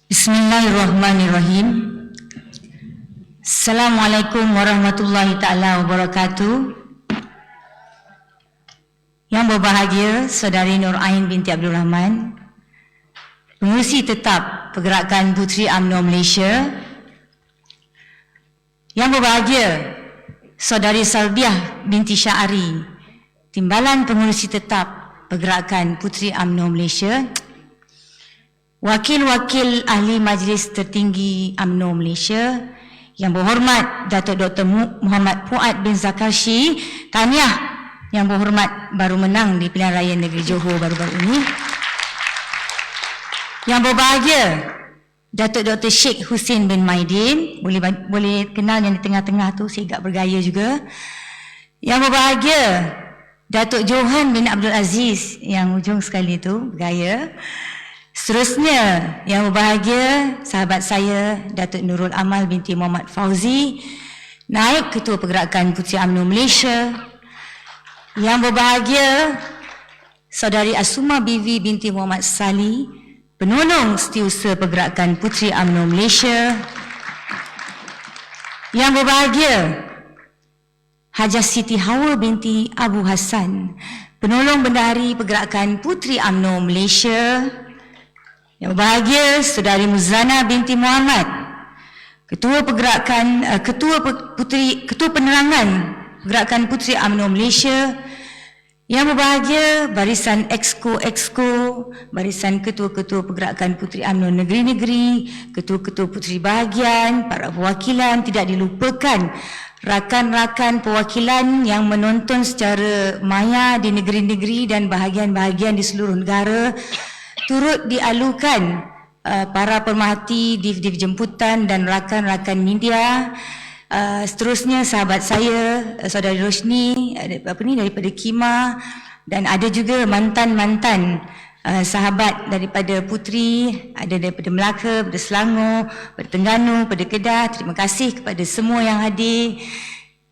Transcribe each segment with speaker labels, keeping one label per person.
Speaker 1: Bismillahirrahmanirrahim. Assalamualaikum warahmatullahi ta'ala wabarakatuh. Yang berbahagia Saudari Nur Ain binti Abdul Rahman, Pengerusi Tetap Pergerakan Puteri UMNO Malaysia. Yang berbahagia Saudari Salbiah binti Syahari, Timbalan Pengerusi Tetap Pergerakan Puteri UMNO Malaysia. Wakil-wakil Ahli Majlis Tertinggi UMNO Malaysia, Yang berhormat Datuk Dr. Muhammad Fuad bin Zakarshi, tahniah yang berhormat baru menang di Pilihan Raya Negeri Johor baru-baru ini. Yang berbahagia Datuk Dr. Sheikh Hussein bin Maidin, boleh kenal yang di tengah-tengah tu, saya agak bergaya juga. Yang berbahagia Datuk Johan bin Abdul Aziz, yang ujung sekali tu, bergaya. Seterusnya, yang berbahagia sahabat saya Datuk Nurul Amal binti Muhammad Fauzi, Naib Ketua Pergerakan Puteri UMNO Malaysia. Yang berbahagia Saudari Asuma Bivi binti Muhammad Sali, Penolong Setiausaha Pergerakan Puteri UMNO Malaysia. Yang berbahagia Hajah Siti Hawa binti Abu Hassan, Penolong Bendahari Pergerakan Puteri UMNO Malaysia. Yang berbahagia Saudari Muzana binti Muhammad, Ketua Penerangan Pergerakan Puteri UMNO Malaysia. Yang berbahagia Barisan Exco, Barisan Ketua-Ketua Pergerakan Puteri UMNO Negeri-Negeri, Ketua-Ketua Puteri Bahagian, para perwakilan, tidak dilupakan rakan-rakan perwakilan yang menonton secara maya di negeri-negeri dan bahagian-bahagian di seluruh negara. Turut dialukan para pemerhati div-div jemputan dan rakan-rakan media. Seterusnya sahabat saya Saudari Roshni daripada Kima, dan ada juga mantan-mantan sahabat daripada Puteri, ada daripada Melaka, daripada Selangor, daripada Terengganu, daripada Kedah. Terima kasih kepada semua yang hadir.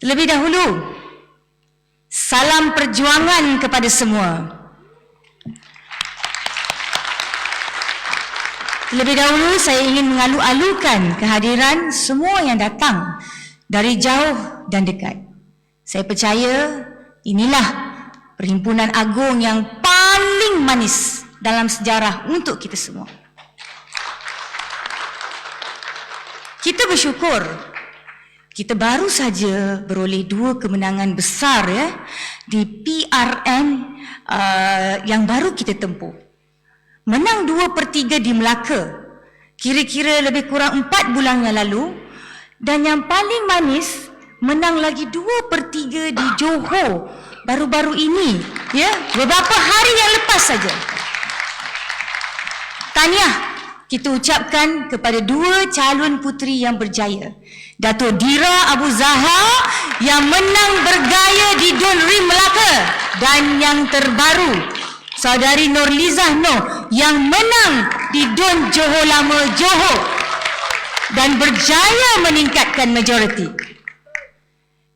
Speaker 1: Terlebih dahulu, salam perjuangan kepada semua. Terlebih dahulu saya ingin mengalu-alukan kehadiran semua yang datang dari jauh dan dekat. Saya percaya inilah perhimpunan agung yang paling manis dalam sejarah untuk kita semua. Kita bersyukur kita baru saja beroleh 2 kemenangan besar di PRN yang baru kita tempuh. Menang 2/3 di Melaka, kira-kira lebih kurang 4 bulan yang lalu. Dan yang paling manis, menang lagi 2/3 di Johor baru-baru ini, beberapa hari yang lepas saja. Tahniah kita ucapkan kepada 2 calon puteri yang berjaya. Datuk Dira Abu Zahra yang menang bergaya di Dun Rim Melaka, dan yang terbaru Saudari Nurlizah Noh yang menang di Dun Johor Lama Johor dan berjaya meningkatkan majoriti.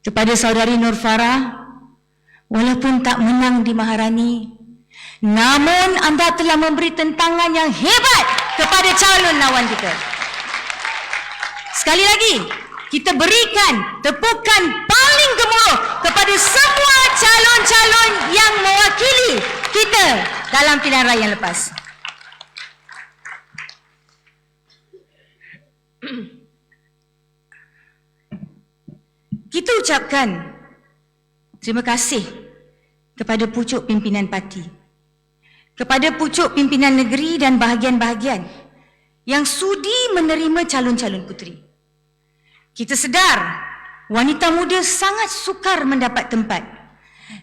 Speaker 1: Kepada Saudari Nur Farah, walaupun tak menang di Maharani, namun anda telah memberi tentangan yang hebat kepada calon lawan kita. Sekali lagi, kita berikan tepukan paling gemuruh kepada semua calon-calon yang mewakili kita dalam pilihan raya yang lepas. Kita ucapkan terima kasih kepada pucuk pimpinan parti, kepada pucuk pimpinan negeri dan bahagian-bahagian yang sudi menerima calon-calon puteri. Kita sedar wanita muda sangat sukar mendapat tempat.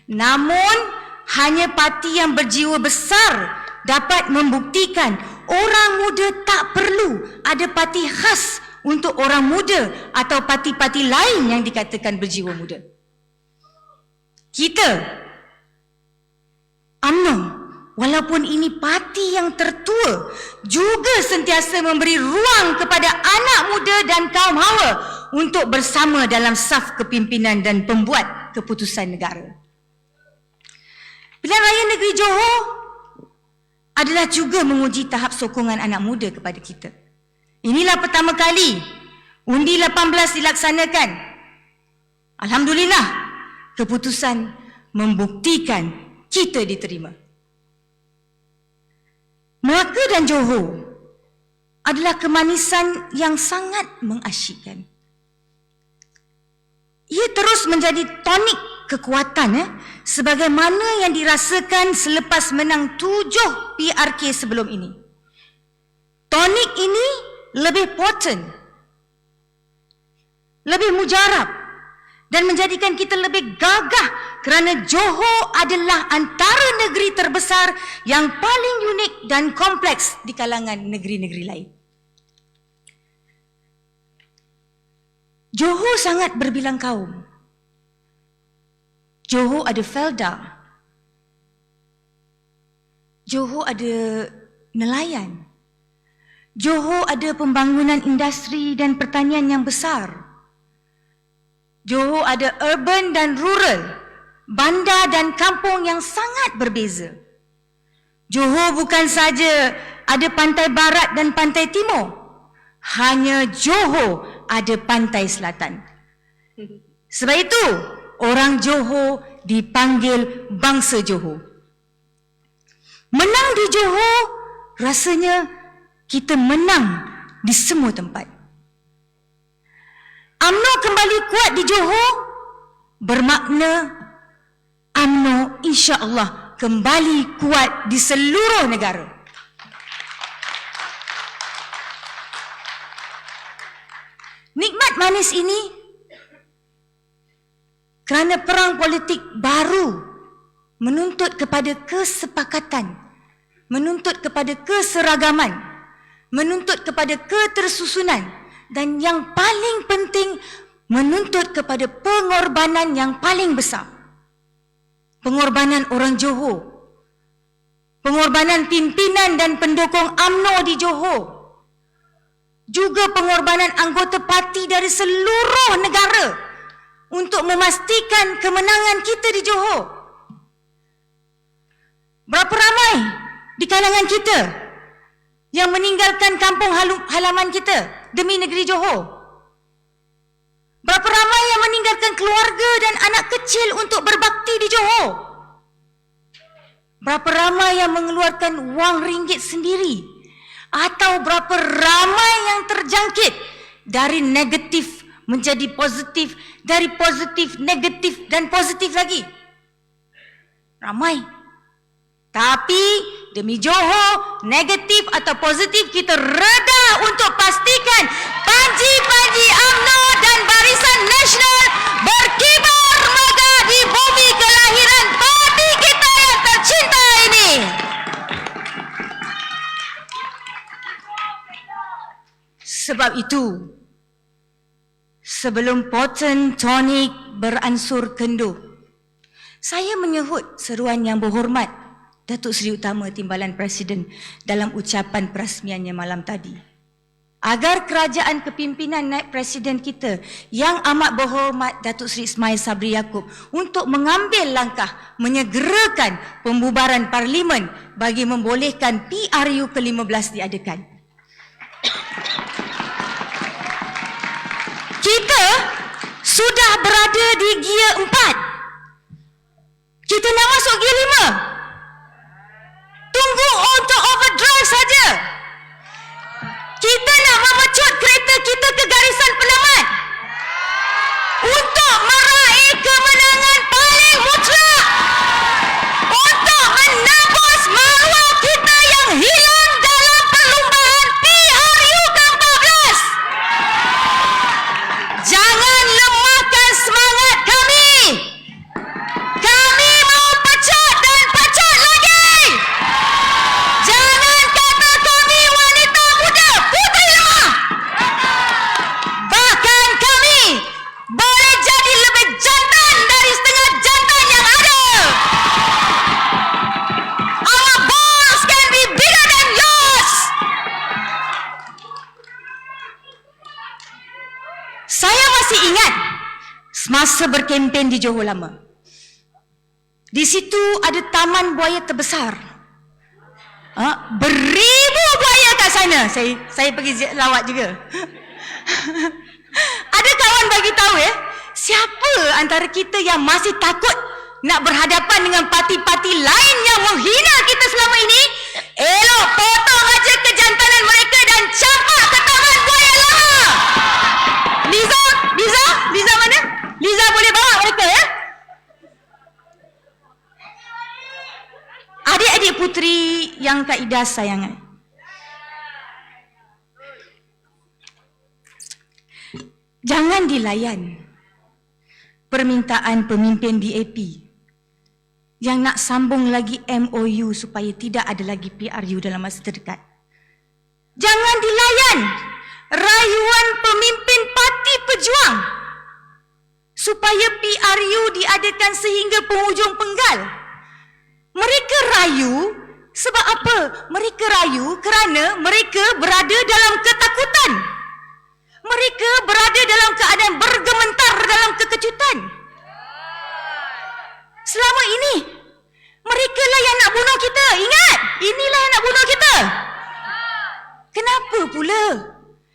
Speaker 1: Namun hanya parti yang berjiwa besar dapat membuktikan orang muda tak perlu ada parti khas untuk orang muda atau parti-parti lain yang dikatakan berjiwa muda. Kita, UMNO, walaupun ini parti yang tertua, juga sentiasa memberi ruang kepada anak muda dan kaum hawa untuk bersama dalam saf kepimpinan dan pembuat keputusan negara. Pilihan Raya Negeri Johor adalah juga menguji tahap sokongan anak muda kepada kita. Inilah pertama kali undi 18 dilaksanakan. Alhamdulillah, keputusan membuktikan kita diterima. Melaka dan Johor adalah kemanisan yang sangat mengasyikkan. Ia terus menjadi tonik kekuatan sebagaimana yang dirasakan selepas menang 7 PRK sebelum ini. Tonik ini lebih potent, lebih mujarab dan menjadikan kita lebih gagah kerana Johor adalah antara negeri terbesar yang paling unik dan kompleks di kalangan negeri-negeri lain. Johor sangat berbilang kaum. Johor ada Felda. Johor ada nelayan. Johor ada pembangunan industri dan pertanian yang besar. Johor ada urban dan rural, bandar dan kampung yang sangat berbeza. Johor bukan saja ada pantai barat dan pantai timur. Hanya Johor ada pantai selatan. Sebab itu, orang Johor dipanggil bangsa Johor. Menang di Johor, rasanya kita menang di semua tempat. UMNO kembali kuat di Johor, bermakna UMNO insya-Allah kembali kuat di seluruh negara. Nikmat manis ini kerana perang politik baru menuntut kepada kesepakatan, menuntut kepada keseragaman, menuntut kepada ketersusunan dan yang paling penting menuntut kepada pengorbanan yang paling besar. Pengorbanan orang Johor, pengorbanan pimpinan dan pendukung UMNO di Johor, juga pengorbanan anggota parti dari seluruh negara untuk memastikan kemenangan kita di Johor. Berapa ramai di kalangan kita yang meninggalkan kampung halaman kita demi negeri Johor? Berapa ramai yang meninggalkan keluarga dan anak kecil untuk berbakti di Johor? Berapa ramai yang mengeluarkan wang ringgit sendiri? Atau berapa ramai yang terjangkit dari negatif menjadi positif, dari positif, negatif dan positif lagi? Ramai. Tapi demi Johor, negatif atau positif kita reda untuk pastikan panji-panji UMNO dan Barisan Nasional berkibar megah di bumi kelahiran parti kita yang tercinta ini. Sebab itu, sebelum poten tonik beransur kendur, saya menyahut seruan yang berhormat Datuk Seri Utama Timbalan Presiden dalam ucapan perasmiannya malam tadi, agar kerajaan kepimpinan naib Presiden kita yang amat berhormat Datuk Seri Ismail Sabri Yaakob untuk mengambil langkah menyegerakan pembubaran Parlimen bagi membolehkan PRU ke-15 diadakan. Kita sudah berada di gear 4. Kita nak masuk gear 5. Tunggu untuk overdrive saja. Kita nak memecut kereta kita ke garisan penamat untuk meraih kemenangan paling mutlak, untuk menembus maruah kita yang hilang dalam perlumbaan PRU ke-14. Jangan lemahkan semangat kami. Kami mau pecat dan pecat lagi. Jangan kata kami wanita muda putri lemah. Bahkan kami boleh jadi lebih jantan dari setengah jantan yang ada. Our balls can be bigger than yours. Saya masih ingat semasa berkempen di Johor Lama. Di situ ada taman buaya terbesar. Beribu buaya kat sana. Saya pergi lawat juga. Ada kawan bagi tahu siapa antara kita yang masih takut nak berhadapan dengan parti-parti lain yang menghina kita selama ini? Elok potong aja kejantanan mereka dan campak ke taman buaya lama. Liza mana? Liza boleh bawa mereka Adik-adik puteri yang Kak Ida sayangi. Jangan dilayan permintaan pemimpin DAP yang nak sambung lagi MOU supaya tidak ada lagi PRU dalam masa terdekat. Jangan dilayan rayuan pemimpin Parti Pejuang supaya PRU diadakan sehingga penghujung penggal. Mereka rayu sebab apa? Mereka rayu kerana mereka berada dalam ketakutan. Mereka berada dalam keadaan bergementar dalam kekejutan. Selama ini, mereka lah yang nak bunuh kita. Ingat, inilah yang nak bunuh kita. Kenapa pula?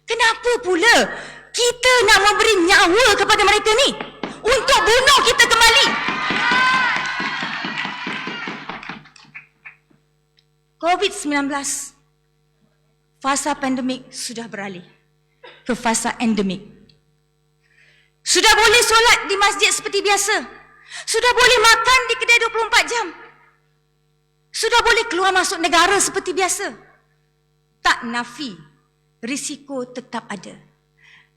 Speaker 1: Kenapa pula kita nak memberi nyawa kepada mereka ni untuk bunuh kita kembali? COVID-19, fasa pandemik sudah beralih ke fasa endemik. Sudah boleh solat di masjid seperti biasa. Sudah boleh makan di kedai 24 jam. Sudah boleh keluar masuk negara seperti biasa. Tak nafi, risiko tetap ada.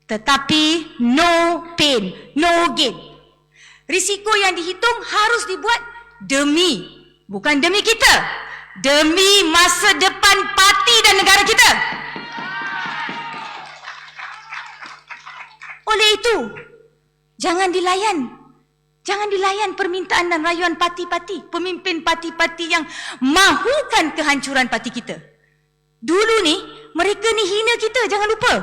Speaker 1: Tetapi no pain, no gain. Risiko yang dihitung harus dibuat bukan demi kita, demi masa depan parti dan negara kita. Oleh itu, jangan dilayan permintaan dan rayuan parti-parti, pemimpin parti-parti yang mahukan kehancuran parti kita. Dulu ni, mereka ni hina kita, jangan lupa.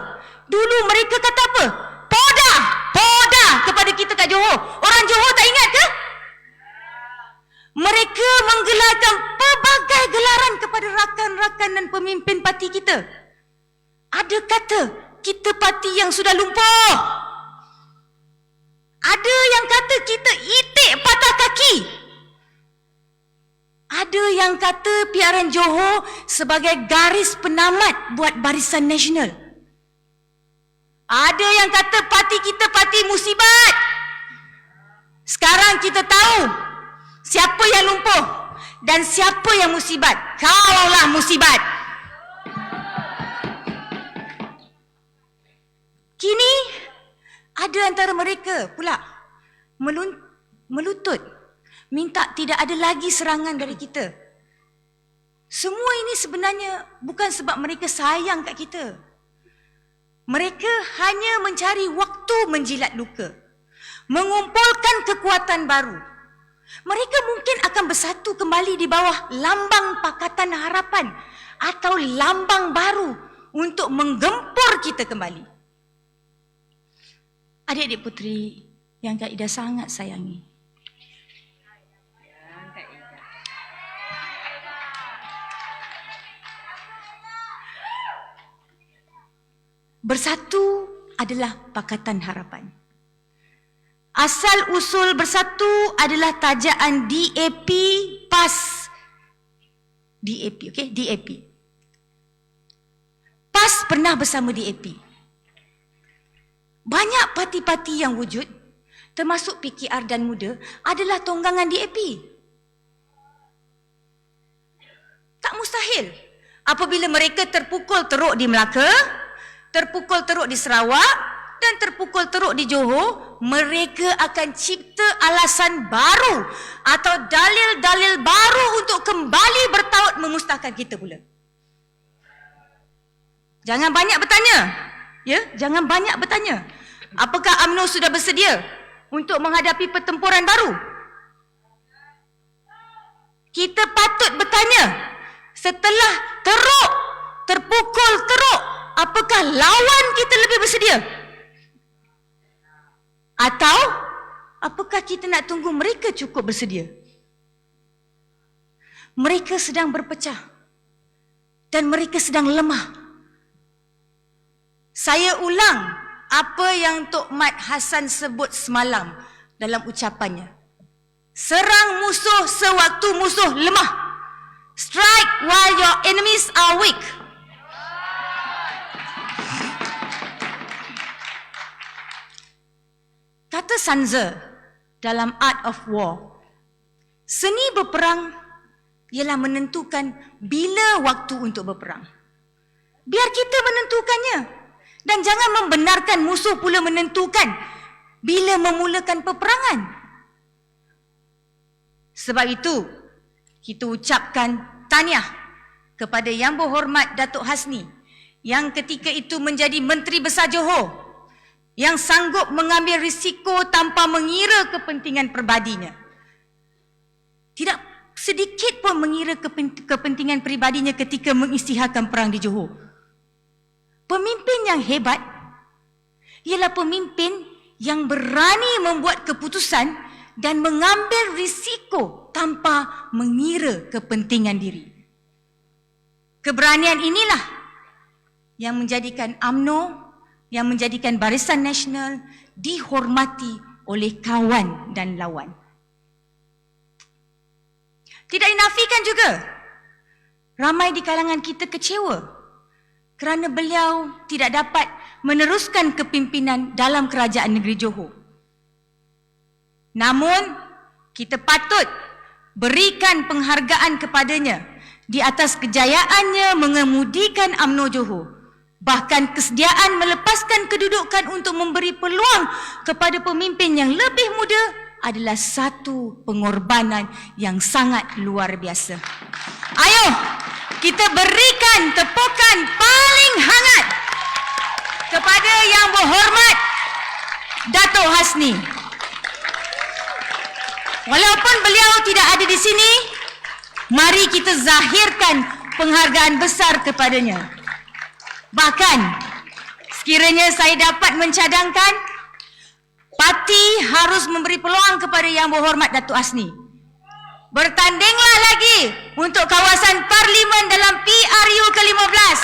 Speaker 1: Dulu mereka kata apa? Podah kepada kita kat Johor. Orang Johor tak ingat ke? Mereka menggelarkan pelbagai gelaran kepada rakan-rakan dan pemimpin parti kita. Ada kata, kita parti yang sudah lumpuh. Ada yang kata kita itik patah kaki. Ada yang kata PRN Johor sebagai garis penamat buat Barisan Nasional. Ada yang kata parti kita parti musibat. Sekarang kita tahu siapa yang lumpuh dan siapa yang musibat. Kaulah musibat. Kini ada antara mereka pula melutut minta tidak ada lagi serangan dari kita. Semua ini sebenarnya bukan sebab mereka sayang kat kita. Mereka hanya mencari waktu menjilat luka, mengumpulkan kekuatan baru. Mereka mungkin akan bersatu kembali di bawah lambang Pakatan Harapan atau lambang baru untuk menggempur kita kembali. Adik-adik puteri yang Kak Ida sangat sayangi. Bersatu adalah Pakatan Harapan. Asal usul bersatu adalah tajaan DAP PAS. DAP, okey? DAP. PAS pernah bersama DAP. Banyak parti-parti yang wujud, termasuk PKR dan Muda, adalah tonggangan DAP. Tak mustahil apabila mereka terpukul teruk di Melaka, terpukul teruk di Sarawak dan terpukul teruk di Johor, mereka akan cipta alasan baru atau dalil-dalil baru untuk kembali bertaut memusnahkan kita pula. Jangan banyak bertanya. Jangan banyak bertanya. Apakah UMNO sudah bersedia untuk menghadapi pertempuran baru? Kita patut bertanya, setelah terpukul teruk, apakah lawan kita lebih bersedia? Atau apakah kita nak tunggu mereka cukup bersedia? Mereka sedang berpecah. dan mereka sedang lemah. Saya ulang apa yang Tok Mat Hassan sebut semalam dalam ucapannya. Serang musuh sewaktu musuh lemah. Strike while your enemies are weak. Kata Sanzer dalam Art of War, seni berperang ialah menentukan bila waktu untuk berperang. Biar kita menentukannya. Dan jangan membenarkan musuh pula menentukan bila memulakan peperangan. Sebab itu, kita ucapkan tahniah kepada Yang Berhormat Datuk Hasni yang ketika itu menjadi Menteri Besar Johor, yang sanggup mengambil risiko tanpa mengira kepentingan peribadinya. Tidak sedikit pun mengira kepentingan peribadinya ketika mengisytiharkan perang di Johor. Pemimpin yang hebat ialah pemimpin yang berani membuat keputusan dan mengambil risiko tanpa mengira kepentingan diri. Keberanian inilah yang menjadikan UMNO, yang menjadikan Barisan Nasional dihormati oleh kawan dan lawan. Tidak dinafikan juga, ramai di kalangan kita kecewa kerana beliau tidak dapat meneruskan kepimpinan dalam kerajaan negeri Johor. Namun, kita patut berikan penghargaan kepadanya di atas kejayaannya mengemudikan UMNO Johor. Bahkan kesediaan melepaskan kedudukan untuk memberi peluang kepada pemimpin yang lebih muda adalah satu pengorbanan yang sangat luar biasa. Ayo, kita berikan tepukan paling hangat kepada Yang Berhormat Datuk Hasni. Walaupun beliau tidak ada di sini, mari kita zahirkan penghargaan besar kepadanya. Bahkan, sekiranya saya dapat mencadangkan, parti harus memberi peluang kepada Yang Berhormat Datuk Hasni. Bertandinglah lagi untuk kawasan parlimen dalam PRU ke-15.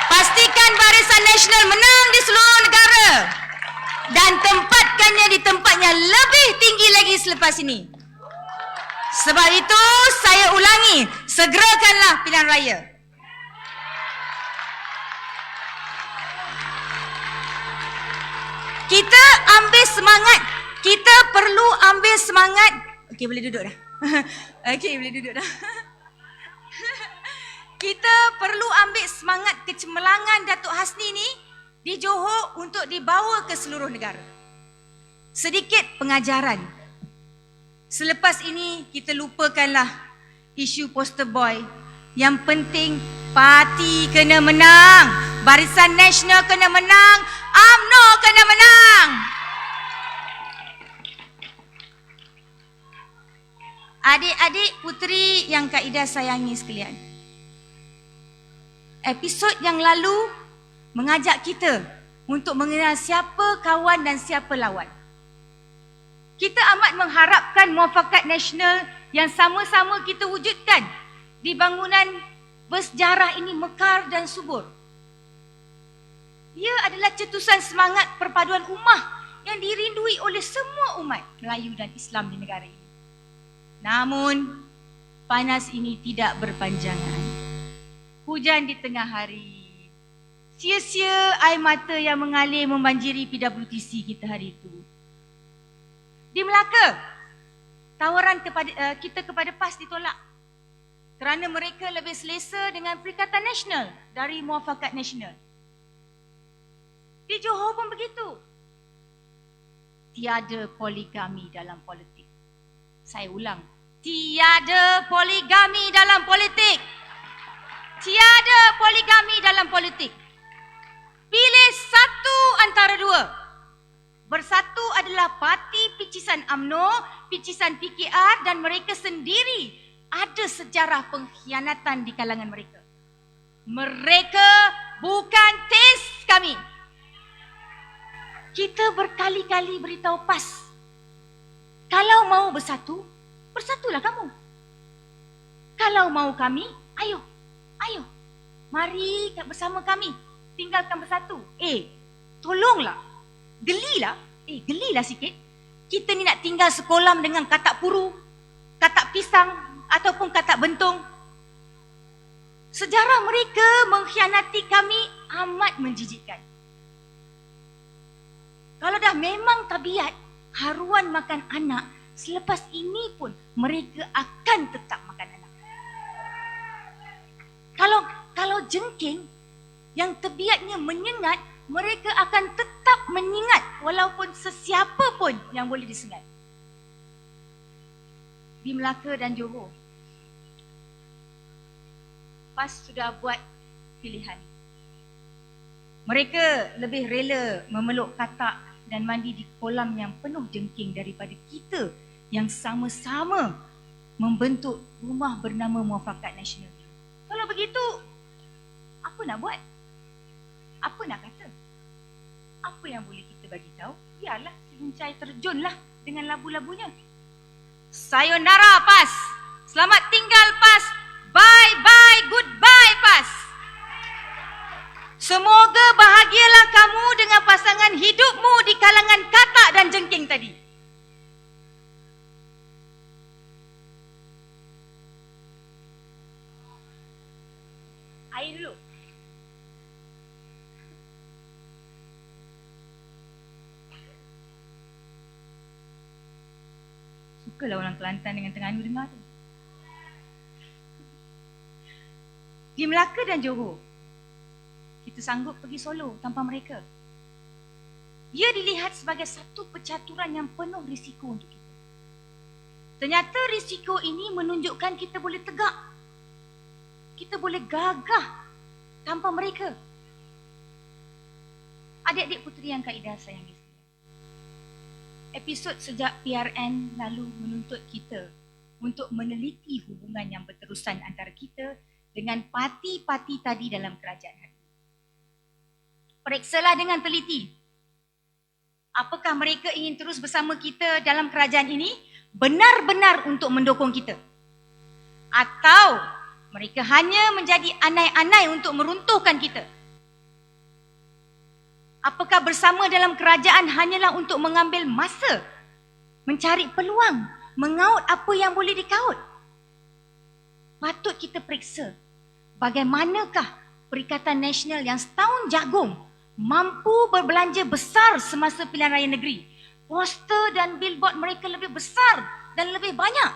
Speaker 1: Pastikan Barisan Nasional menang di seluruh negara dan tempatkannya di tempatnya lebih tinggi lagi selepas ini. Sebab itu saya ulangi, segerakanlah pilihan raya. Kita ambil semangat, kita perlu ambil semangat. Okey, boleh duduk dah. Okey, boleh duduk dah. Kita perlu ambil semangat kecemerlangan Datuk Hasni ni di Johor untuk dibawa ke seluruh negara. Sedikit pengajaran. Selepas ini kita lupakanlah isu poster boy. Yang penting parti kena menang, Barisan Nasional kena menang, UMNO kena menang. Adik-adik puteri yang Kak Ida sayangi sekalian, episod yang lalu mengajak kita untuk mengenal siapa kawan dan siapa lawan. Kita amat mengharapkan muafakat nasional yang sama-sama kita wujudkan di bangunan bersejarah ini mekar dan subur. Ia adalah cetusan semangat perpaduan ummah yang dirindui oleh semua umat Melayu dan Islam di negara ini. Namun, panas ini tidak berpanjangan. Hujan di tengah hari. Sia-sia air mata yang mengalir membanjiri PWTC kita hari itu. Di Melaka, tawaran kita kepada PAS ditolak kerana mereka lebih selesa dengan Perikatan Nasional dari Muafakat Nasional. Di Johor pun begitu. Tiada poligami dalam politik. Saya ulang, tiada poligami dalam politik. Tiada poligami dalam politik. Pilih satu antara dua. Bersatu adalah parti picisan UMNO, picisan PKR dan mereka sendiri ada sejarah pengkhianatan di kalangan mereka. Mereka bukan tes kami. Kita berkali-kali beritahu PAS, kalau mau bersatu, bersatulah kamu. Kalau mau kami, ayo
Speaker 2: Ayo, mari bersama kami tinggalkan bersatu. Tolonglah, gelilah sikit. Kita ni nak tinggal sekolam dengan katak puru, katak pisang ataupun katak bentong. Sejarah mereka mengkhianati kami amat menjijikkan. Kalau dah memang tabiat haruan makan anak, selepas ini pun mereka akan tetap makan anak. Kalau jengking yang tabiatnya menyengat, mereka akan tetap menyengat walaupun sesiapa pun yang boleh disengat. Di Melaka dan Johor, PAS sudah buat pilihan. Mereka lebih rela memeluk katak dan mandi di kolam yang penuh jengking daripada kita yang sama-sama membentuk rumah bernama Muafakat Nasional. Kalau begitu, apa nak buat? Apa nak kata? Apa yang boleh kita bagi tahu? Biarlah si Luncai terjunlah dengan labu-labunya. Sayonara PAS. Selamat tinggal PAS. Bye-bye, goodbye PAS. Semoga bahagialah kamu dengan pasangan hidupmu di kalangan katak dan jengking tadi. Air dulu. Sukalah orang Kelantan dengan Terengganu dengar tu. Di Melaka dan Johor, kita sanggup pergi Solo tanpa mereka. Ia dilihat sebagai satu percaturan yang penuh risiko untuk kita. Ternyata risiko ini menunjukkan kita boleh tegak. Kita boleh gagah tanpa mereka. Adik-adik puteri yang kaedah sayangi, episod sejak PRN lalu menuntut kita untuk meneliti hubungan yang berterusan antara kita dengan parti-parti tadi dalam kerajaan hari ini. Periksalah dengan teliti. Apakah mereka ingin terus bersama kita dalam kerajaan ini benar-benar untuk mendukung kita? Atau mereka hanya menjadi anai-anai untuk meruntuhkan kita? Apakah bersama dalam kerajaan hanyalah untuk mengambil masa, mencari peluang, mengaut apa yang boleh dikaut? Patut kita periksa bagaimanakah Perikatan Nasional yang setahun jagung mampu berbelanja besar semasa pilihan raya negeri. Poster dan billboard mereka lebih besar dan lebih banyak.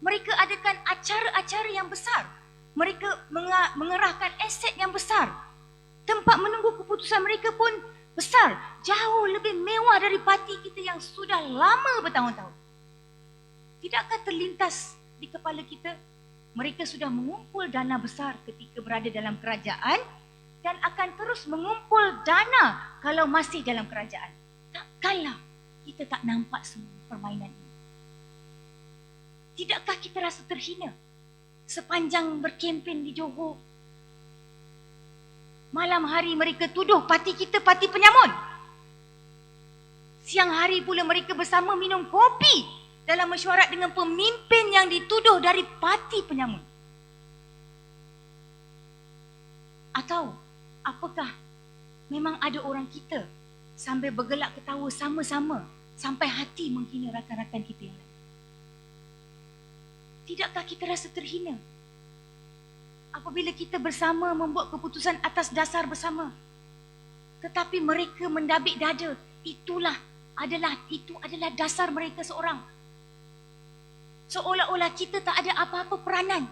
Speaker 2: Mereka adakan acara-acara yang besar. Mereka mengerahkan aset yang besar. Tempat menunggu keputusan mereka pun besar. Jauh lebih mewah dari parti kita yang sudah lama bertahun-tahun. Tidakkah terlintas di kepala kita, mereka sudah mengumpul dana besar ketika berada dalam kerajaan dan akan terus mengumpul dana kalau masih dalam kerajaan. Takkanlah kita tak nampak semua permainan ini. Tidakkah kita rasa terhina sepanjang berkempen di Johor? Malam hari mereka tuduh parti kita parti penyamun. Siang hari pula mereka bersama minum kopi dalam mesyuarat dengan pemimpin yang dituduh dari parti penyamun. Atau apakah memang ada orang kita sambil bergelak ketawa sama-sama sampai hati menghina rakan-rakan kita yang lain? Tidakkah kita rasa terhina apabila kita bersama membuat keputusan atas dasar bersama, tetapi mereka mendabik dada? Itu adalah dasar mereka seorang. Seolah-olah kita tak ada apa-apa peranan.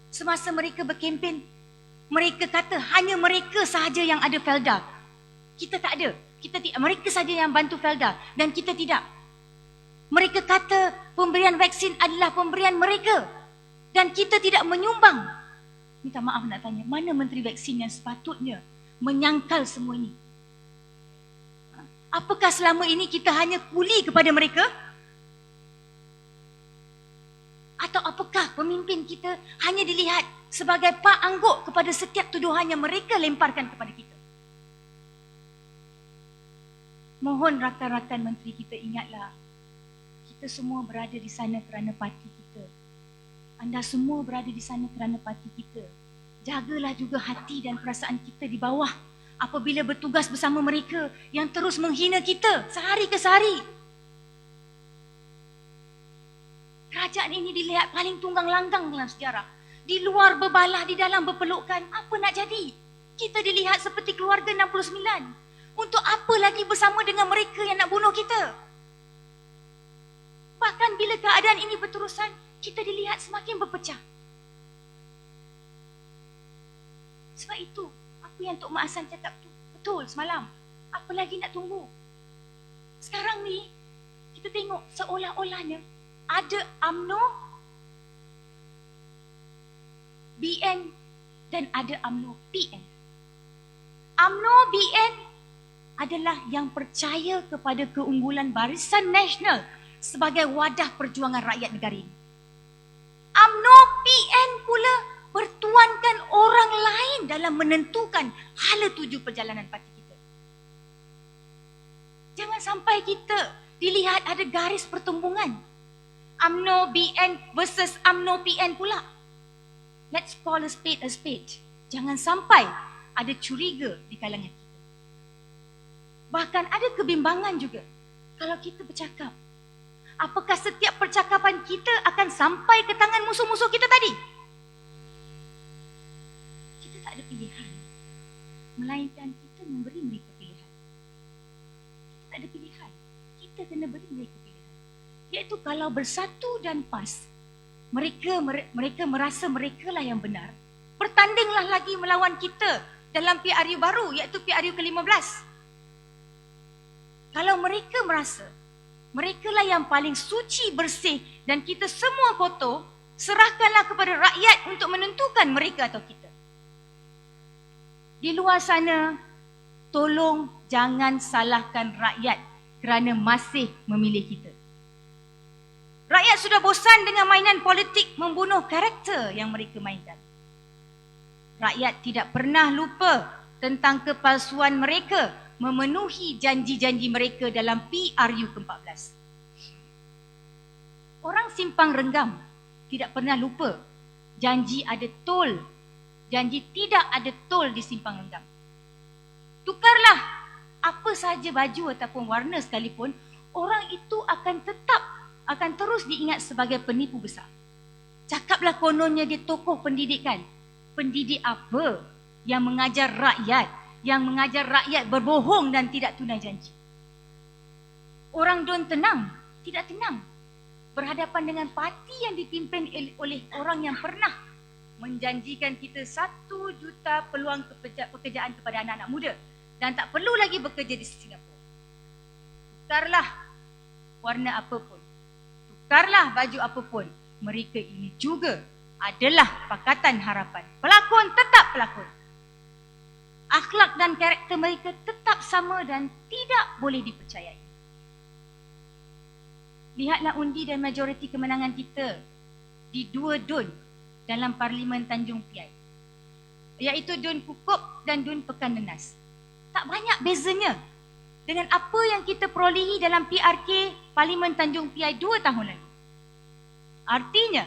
Speaker 2: Semasa mereka berkempen, mereka kata hanya mereka sahaja yang ada Felda. Kita tak ada. Mereka sahaja yang bantu Felda dan kita tidak. Mereka kata pemberian vaksin adalah pemberian mereka dan kita tidak menyumbang. Minta maaf nak tanya, mana menteri vaksin yang sepatutnya menyangkal semua ini? Apakah selama ini kita hanya kuli kepada mereka? Atau apakah pemimpin kita hanya dilihat sebagai pak angguk kepada setiap tuduhan yang mereka lemparkan kepada kita? Mohon rakan-rakan menteri kita ingatlah, kita semua berada di sana kerana parti kita. Anda semua berada di sana kerana parti kita. Jagalah juga hati dan perasaan kita di bawah apabila bertugas bersama mereka yang terus menghina kita sehari ke sehari. Kerajaan ini dilihat paling tunggang langgang dalam sejarah. Di luar berbalah, di dalam berpelukan. Apa nak jadi? Kita dilihat seperti keluarga 69. Untuk apa lagi bersama dengan mereka yang nak bunuh kita? Bahkan bila keadaan ini berterusan, kita dilihat semakin berpecah. Sebab itu, apa yang Tok Mak Hassan cakap tu betul semalam. Apa lagi nak tunggu? Sekarang ni, kita tengok seolah-olahnya ada UMNO, BN dan ada UMNO PN. UMNO BN adalah yang percaya kepada keunggulan Barisan Nasional sebagai wadah perjuangan rakyat negara ini. UMNO PN pula bertuankan orang lain dalam menentukan hala tuju perjalanan parti kita. Jangan sampai kita dilihat ada garis pertumbungan. UMNO BN versus UMNO PN pula. Let's call a spade a spade. Jangan sampai ada curiga di kalangan kita. Bahkan ada kebimbangan juga kalau kita bercakap. Apakah setiap percakapan kita akan sampai ke tangan musuh-musuh kita tadi? Kita tak ada pilihan. Melainkan kita memberi mereka pilihan. Kita tak ada pilihan. Kita kena beri mereka pilihan. Iaitu kalau bersatu dan PAS, mereka merasa mereka lah yang benar. Bertandinglah lagi melawan kita dalam PRU baru, iaitu PRU ke-15. Kalau mereka merasa mereka lah yang paling suci, bersih dan kita semua kotor, serahkanlah kepada rakyat untuk menentukan mereka atau kita. Di luar sana, tolong jangan salahkan rakyat kerana masih memilih kita. Rakyat sudah bosan dengan mainan politik membunuh karakter yang mereka mainkan. Rakyat tidak pernah lupa tentang kepalsuan mereka memenuhi janji-janji mereka dalam PRU ke-14. Orang Simpang Renggam tidak pernah lupa janji ada tol, janji tidak ada tol di Simpang Renggam. Tukarlah apa sahaja baju ataupun warna sekalipun, orang itu akan terus diingat sebagai penipu besar. Cakaplah kononnya dia tokoh pendidikan. Pendidik apa yang mengajar rakyat, berbohong dan tidak tunai janji? Orang Don tenang, tidak tenang berhadapan dengan parti yang dipimpin oleh orang yang pernah menjanjikan kita 1 juta peluang pekerjaan kepada anak-anak muda dan tak perlu lagi bekerja di Singapura. Tukarlah warna apapun, tukarlah baju apapun, mereka ini juga adalah Pakatan Harapan. Pelakon tetap pelakon. Akhlak dan karakter mereka tetap sama dan tidak boleh dipercayai. Lihatlah undi dan majoriti kemenangan kita di 2 DUN dalam Parlimen Tanjung Piai, iaitu DUN Kukup dan DUN Pekan Nenas. Tak banyak bezanya dengan apa yang kita perolehi dalam PRK Parlimen Tanjung Piai 2 tahun lalu. Artinya,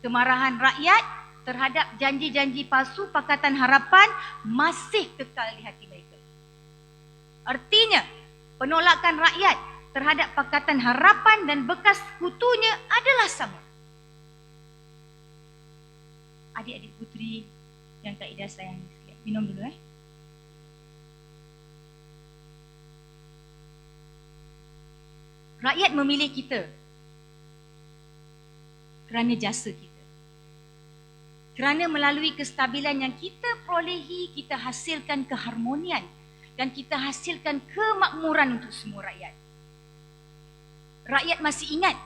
Speaker 2: kemarahan rakyat terhadap janji-janji palsu Pakatan Harapan masih kekal di hati mereka. Artinya, penolakan rakyat terhadap Pakatan Harapan dan bekas kutunya adalah sama. Adik-adik puteri yang Kak Ida sayangi sekalian, minum dulu Rakyat memilih kita kerana jasa kita. Kerana melalui kestabilan yang kita perolehi, kita hasilkan keharmonian dan kita hasilkan kemakmuran untuk semua rakyat. Rakyat masih ingat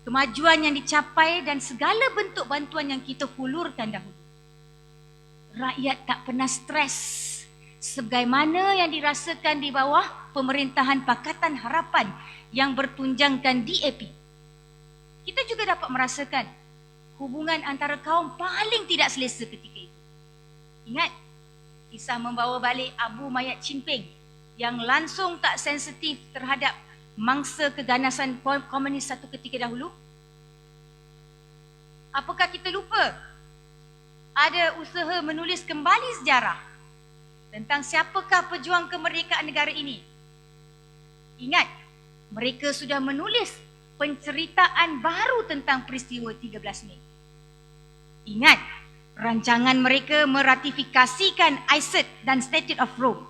Speaker 2: kemajuan yang dicapai dan segala bentuk bantuan yang kita hulurkan dahulu. Rakyat tak pernah stres sebagaimana yang dirasakan di bawah pemerintahan Pakatan Harapan yang bertunjangkan DAP. Kita juga dapat merasakan hubungan antara kaum paling tidak selesa ketika itu. Ingat kisah membawa balik Abu Mayat Chin Peng yang langsung tak sensitif terhadap mangsa keganasan komunis satu ketika dahulu? Apakah kita lupa? Ada usaha menulis kembali sejarah tentang siapakah pejuang kemerdekaan negara ini. Ingat, mereka sudah menulis penceritaan baru tentang peristiwa 13 Mei. Ingat, rancangan mereka meratifikasikan ICET dan Statute of Rome.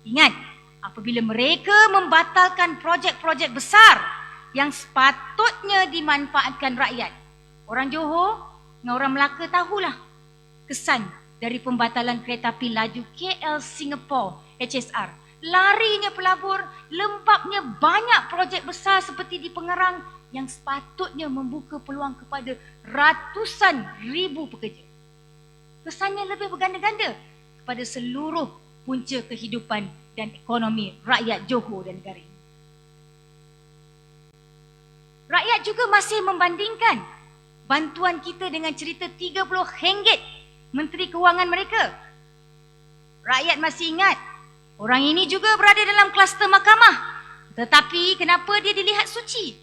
Speaker 2: Ingat, apabila mereka membatalkan projek-projek besar yang sepatutnya dimanfaatkan rakyat. Orang Johor dengan orang Melaka tahulah kesan dari pembatalan kereta api laju KL Singapore HSR. Larinya pelabur, lembabnya banyak projek besar seperti di Pengerang yang sepatutnya membuka peluang kepada ratusan ribu pekerja. Kesannya lebih berganda-ganda kepada seluruh punca kehidupan dan ekonomi rakyat Johor dan negara ini. Rakyat juga masih membandingkan bantuan kita dengan cerita RM30 Menteri Kewangan mereka. Rakyat masih ingat, orang ini juga berada dalam kluster mahkamah. Tetapi kenapa dia dilihat suci?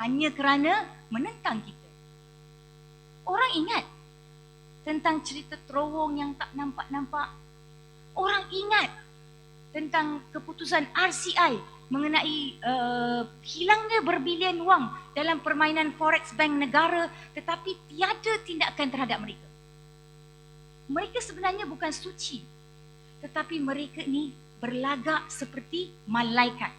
Speaker 2: Hanya kerana menentang kita. Orang ingat tentang cerita terowong yang tak nampak-nampak. Orang ingat tentang keputusan RCI mengenai hilangnya berbilion wang dalam permainan forex bank negara, tetapi tiada tindakan terhadap mereka. Mereka sebenarnya bukan suci, tetapi mereka ni berlagak seperti malaikat.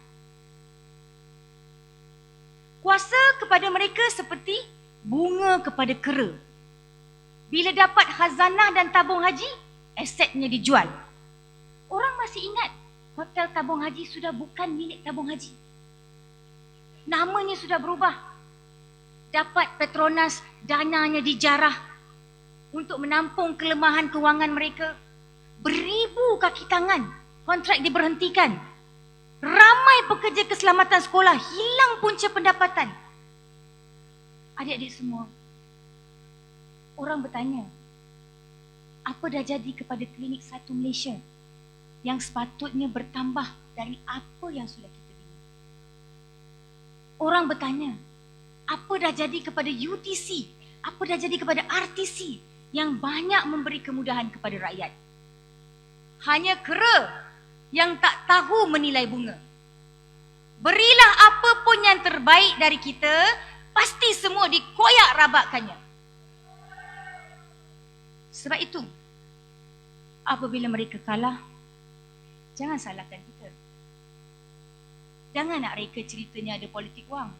Speaker 2: Kuasa kepada mereka seperti bunga kepada kera. Bila dapat khazanah dan tabung haji, asetnya dijual. Orang masih ingat hotel tabung haji sudah bukan milik tabung haji. Namanya sudah berubah. Dapat Petronas dananya dijarah untuk menampung kelemahan kewangan mereka. Beribu kaki tangan kontrak diberhentikan. Ramai pekerja keselamatan sekolah hilang punca pendapatan. Adik-adik semua, orang bertanya, apa dah jadi kepada Klinik 1 Malaysia yang sepatutnya bertambah dari apa yang sudah kita bina? Orang bertanya, apa dah jadi kepada UTC? Apa dah jadi kepada RTC yang banyak memberi kemudahan kepada rakyat? Hanya kera yang tak tahu menilai bunga. Berilah apa pun yang terbaik dari kita, pasti semua dikoyak rabakkannya. Sebab itu, apabila mereka kalah, jangan salahkan kita. Jangan nak reka ceritanya ada politik wang.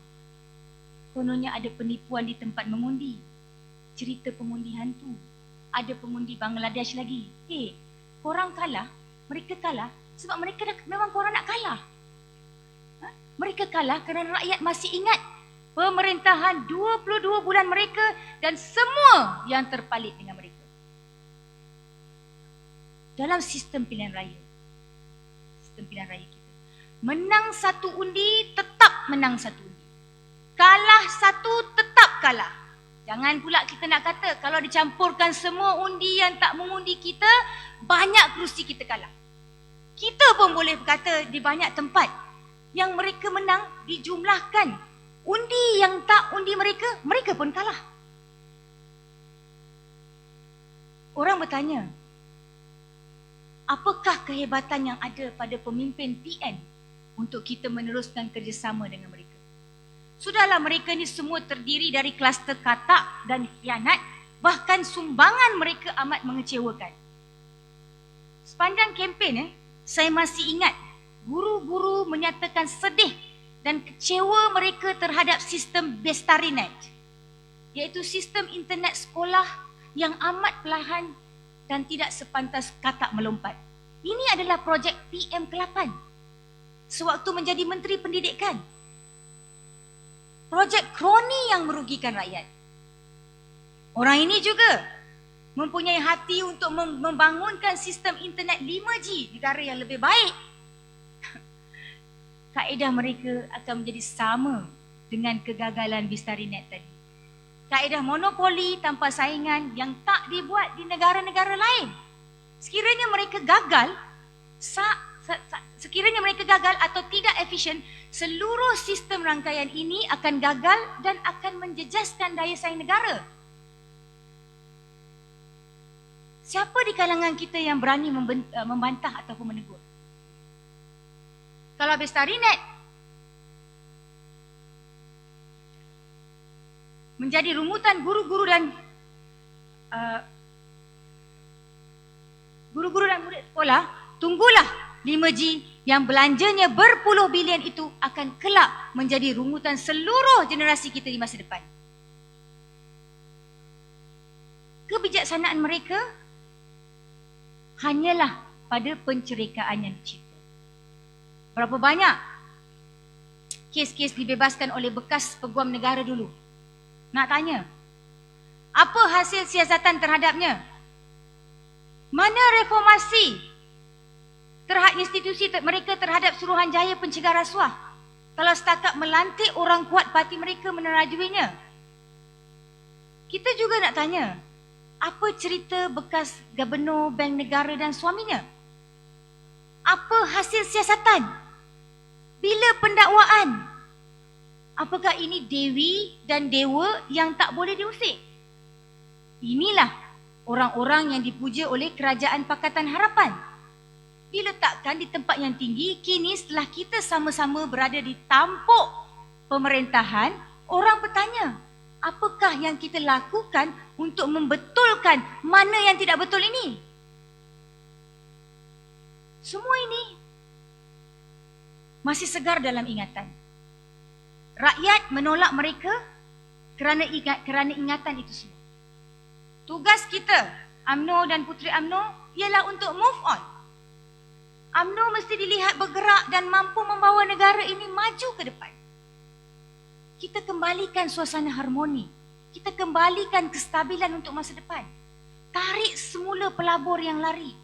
Speaker 2: Kononnya ada penipuan di tempat mengundi. Cerita pengundi hantu. Ada pengundi Bangladesh lagi. Korang kalah, mereka kalah sebab mereka memang korang nak kalah. Mereka kalah kerana rakyat masih ingat pemerintahan 22 bulan mereka dan semua yang terpalit dengan mereka. Dalam sistem pilihan raya kita, menang satu undi, tetap menang satu undi. Kalah satu, tetap kalah. Jangan pula kita nak kata kalau dicampurkan semua undi yang tak mengundi kita, banyak kerusi kita kalah. Kita pun boleh berkata di banyak tempat yang mereka menang dijumlahkan. Undi yang tak undi mereka, mereka pun kalah. Orang bertanya, apakah kehebatan yang ada pada pemimpin PN untuk kita meneruskan kerjasama dengan mereka? Sudahlah, mereka ni semua terdiri dari kluster katak dan khianat, bahkan sumbangan mereka amat mengecewakan. Sepanjang kempen, saya masih ingat guru-guru menyatakan sedih dan kecewa mereka terhadap sistem Bestarinet, iaitu sistem internet sekolah yang amat perlahan dan tidak sepantas katak melompat. Ini adalah projek PM ke-8 sewaktu menjadi Menteri Pendidikan. Projek kroni yang merugikan rakyat. Orang ini juga mempunyai hati untuk membangunkan sistem internet 5G, negara yang lebih baik. Kaedah mereka akan menjadi sama dengan kegagalan Bestarinet tadi. Kaedah monopoli tanpa saingan yang tak dibuat di negara-negara lain. Sekiranya mereka gagal, sekiranya mereka gagal atau tidak efisien, seluruh sistem rangkaian ini akan gagal dan akan menjejaskan daya saing negara. Siapa di kalangan kita yang berani membantah ataupun menegur? Kalau Bestarinet menjadi rumutan guru-guru dan murid sekolah, tunggulah 5G yang belanjanya berpuluh bilion itu akan kelak menjadi rumutan seluruh generasi kita di masa depan. Kebijaksanaan mereka hanyalah pada pencerikaan yang dicipta. Berapa banyak kes-kes dibebaskan oleh bekas peguam negara dulu? Nak tanya, apa hasil siasatan terhadapnya? Mana reformasi terhadap institusi mereka terhadap Suruhanjaya Pencegah Rasuah? Kalau setakat melantik orang kuat parti mereka menerajuinya. Kita juga nak tanya, apa cerita bekas Gubernur Bank Negara dan suaminya? Apa hasil siasatan? Bila pendakwaan? Apakah ini dewi dan dewa yang tak boleh diusik? Inilah orang-orang yang dipuja oleh Kerajaan Pakatan Harapan. Diletakkan di tempat yang tinggi, kini setelah kita sama-sama berada di tampuk pemerintahan, orang bertanya, apakah yang kita lakukan untuk membetulkan mana yang tidak betul ini? Semua ini masih segar dalam ingatan. Rakyat menolak mereka kerana ingatan itu semua. Tugas kita, UMNO dan Puteri UMNO, ialah untuk move on. UMNO mesti dilihat bergerak dan mampu membawa negara ini maju ke depan. Kita kembalikan suasana harmoni. Kita kembalikan kestabilan untuk masa depan. Tarik semula pelabur yang lari.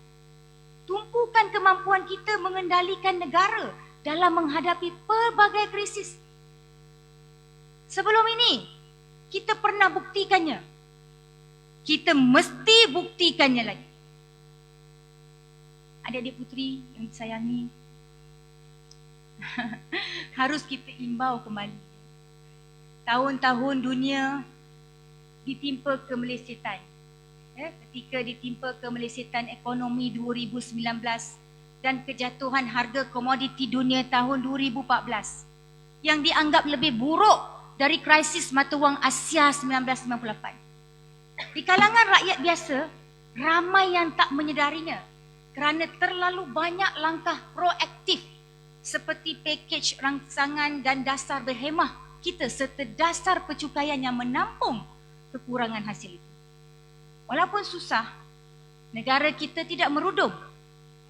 Speaker 2: Tumpukan kemampuan kita mengendalikan negara dalam menghadapi pelbagai krisis. Sebelum ini, kita pernah buktikannya. Kita mesti buktikannya lagi. Adik-adik puteri yang disayangi, harus kita imbau kembali. Tahun-tahun dunia ditimpa kemelesetan. Ketika ditimpa kemelesetan ekonomi 2019 dan kejatuhan harga komoditi dunia tahun 2014 yang dianggap lebih buruk dari krisis mata wang Asia 1998. Di kalangan rakyat biasa, ramai yang tak menyedarinya kerana terlalu banyak langkah proaktif seperti pakej rangsangan dan dasar berhemah kita serta dasar pencukaian yang menampung kekurangan hasil itu. Walaupun susah, negara kita tidak merudum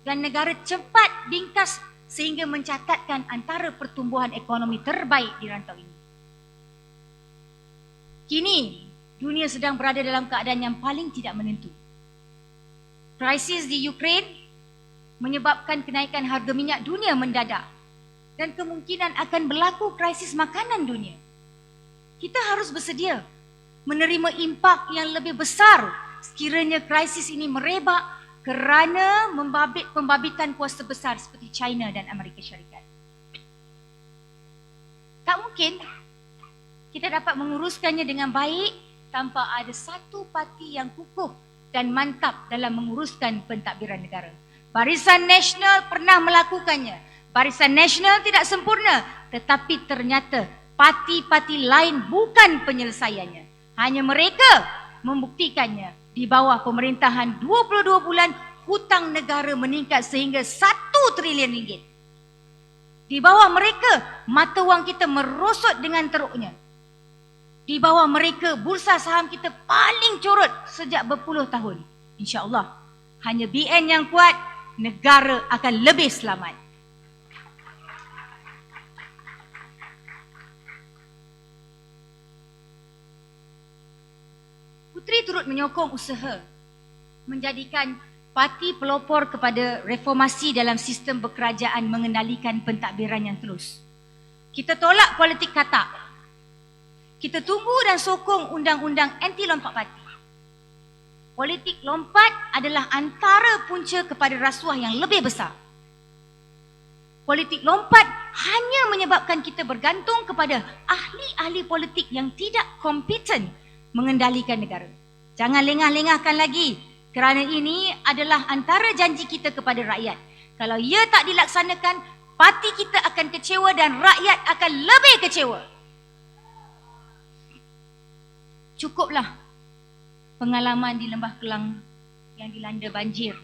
Speaker 2: dan negara cepat bingkas sehingga mencatatkan antara pertumbuhan ekonomi terbaik di rantau ini. Kini, dunia sedang berada dalam keadaan yang paling tidak menentu. Krisis di Ukraine menyebabkan kenaikan harga minyak dunia mendadak dan kemungkinan akan berlaku krisis makanan dunia. Kita harus bersedia menerima impak yang lebih besar sekiranya krisis ini merebak kerana pembabitan kuasa besar seperti China dan Amerika Syarikat. Tak mungkin kita dapat menguruskannya dengan baik tanpa ada satu parti yang kukuh dan mantap dalam menguruskan pentadbiran negara. Barisan Nasional pernah melakukannya. Barisan Nasional tidak sempurna, tetapi ternyata parti-parti lain bukan penyelesaiannya. Hanya mereka membuktikannya. Di bawah pemerintahan 22 bulan, hutang negara meningkat sehingga 1 trilion ringgit. Di bawah mereka, mata wang kita merosot dengan teruknya. Di bawah mereka, bursa saham kita paling corot sejak berpuluh tahun. InsyaAllah, hanya BN yang kuat, negara akan lebih selamat. Puteri turut menyokong usaha menjadikan parti pelopor kepada reformasi dalam sistem berkerajaan mengendalikan pentadbiran yang terus. Kita tolak politik katak. Kita tunggu dan sokong undang-undang anti lompat parti. Politik lompat adalah antara punca kepada rasuah yang lebih besar. Politik lompat hanya menyebabkan kita bergantung kepada ahli-ahli politik yang tidak kompeten mengendalikan negara. Jangan lengah-lengahkan lagi, kerana ini adalah antara janji kita kepada rakyat. Kalau ia tak dilaksanakan, parti kita akan kecewa dan rakyat akan lebih kecewa. Cukuplah pengalaman di Lembah Kelang yang dilanda banjir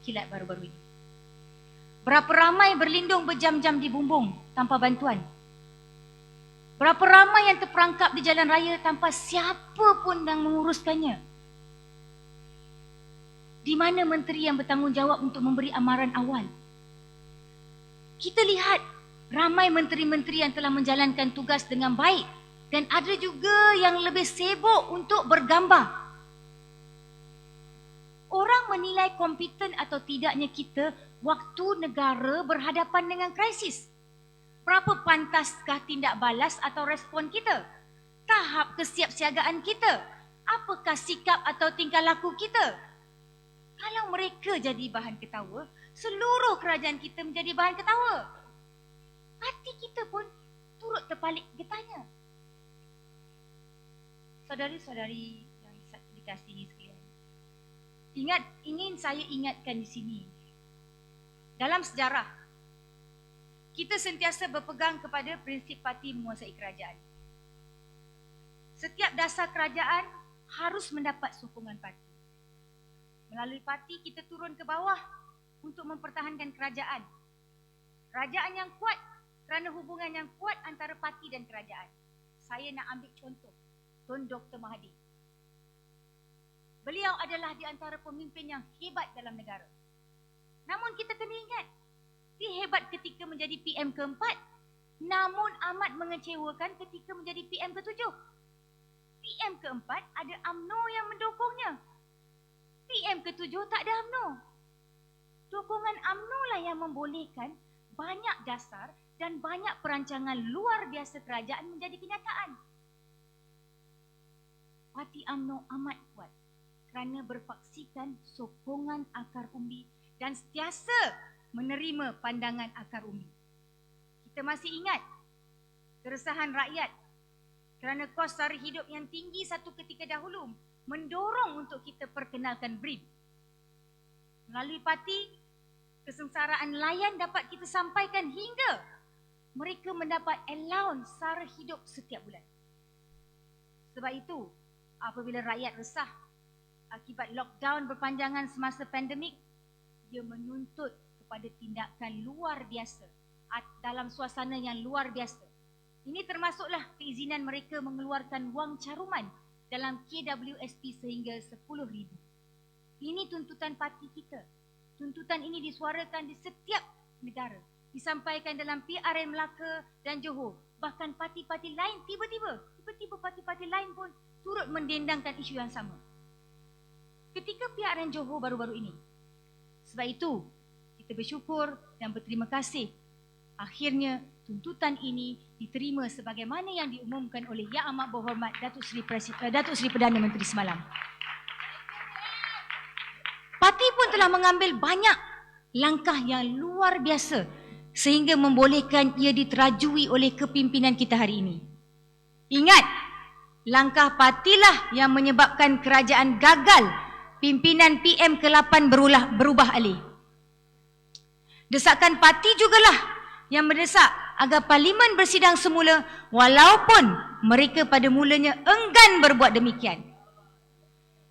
Speaker 2: kilat baru-baru ini. Berapa ramai berlindung berjam-jam di bumbung tanpa bantuan? Berapa ramai yang terperangkap di jalan raya tanpa siapa pun yang menguruskannya? Di mana menteri yang bertanggungjawab untuk memberi amaran awal? Kita lihat ramai menteri-menteri yang telah menjalankan tugas dengan baik dan ada juga yang lebih sibuk untuk bergambar. Orang menilai kompeten atau tidaknya kita waktu negara berhadapan dengan krisis. Berapa pantaskah tindak balas atau respon kita? Tahap kesiapsiagaan kita? Apakah sikap atau tingkah laku kita? Kalau mereka jadi bahan ketawa, seluruh kerajaan kita menjadi bahan ketawa. Hati kita pun turut terpalik getahnya. Saudari-saudari yang dikasihi sekalian, ingin saya ingatkan di sini. Dalam sejarah, kita sentiasa berpegang kepada prinsip parti menguasai kerajaan. Setiap dasar kerajaan harus mendapat sokongan parti. Melalui parti kita turun ke bawah untuk mempertahankan kerajaan. Kerajaan yang kuat kerana hubungan yang kuat antara parti dan kerajaan. Saya nak ambil contoh Tun Dr. Mahathir. Beliau adalah di antara pemimpin yang hebat dalam negara. Namun kita kena ingat, dia hebat ketika menjadi PM keempat, namun amat mengecewakan ketika menjadi PM ketujuh. PM keempat ada UMNO yang mendukungnya. PM ketujuh tak ada UMNO. Dukungan UMNO lah yang membolehkan banyak dasar dan banyak perancangan luar biasa kerajaan menjadi kenyataan. Parti UMNO amat kuat kerana berfaksikan sokongan akar umbi dan sentiasa menerima pandangan akar umbi. Kita masih ingat keresahan rakyat kerana kos sara hidup yang tinggi satu ketika dahulu mendorong untuk kita perkenalkan BRIM. Melalui parti, kesengsaraan nelayan dapat kita sampaikan hingga mereka mendapat allowance sara hidup setiap bulan. Sebab itu, apabila rakyat resah akibat lockdown berpanjangan semasa pandemik, dia menuntut kepada tindakan luar biasa dalam suasana yang luar biasa. Ini termasuklah keizinan mereka mengeluarkan wang caruman dalam KWSP sehingga 10,000. Ini tuntutan parti kita. Tuntutan ini disuarakan di setiap negara. Disampaikan dalam PRN Melaka dan Johor. Bahkan parti-parti lain tiba-tiba parti-parti lain pun turut mendendangkan isu yang sama. Ketika PRN Johor baru-baru ini. Sebab itu, kita bersyukur dan berterima kasih. Akhirnya, tuntutan ini diterima sebagaimana yang diumumkan oleh Yang Amat Berhormat Datuk Seri Perdana Menteri semalam. Parti pun telah mengambil banyak langkah yang luar biasa sehingga membolehkan ia diterajui oleh kepimpinan kita hari ini. Ingat, langkah partilah yang menyebabkan kerajaan gagal, pimpinan PM ke-8 berubah alih. Desakan parti jugalah yang mendesak agar parlimen bersidang semula walaupun mereka pada mulanya enggan berbuat demikian.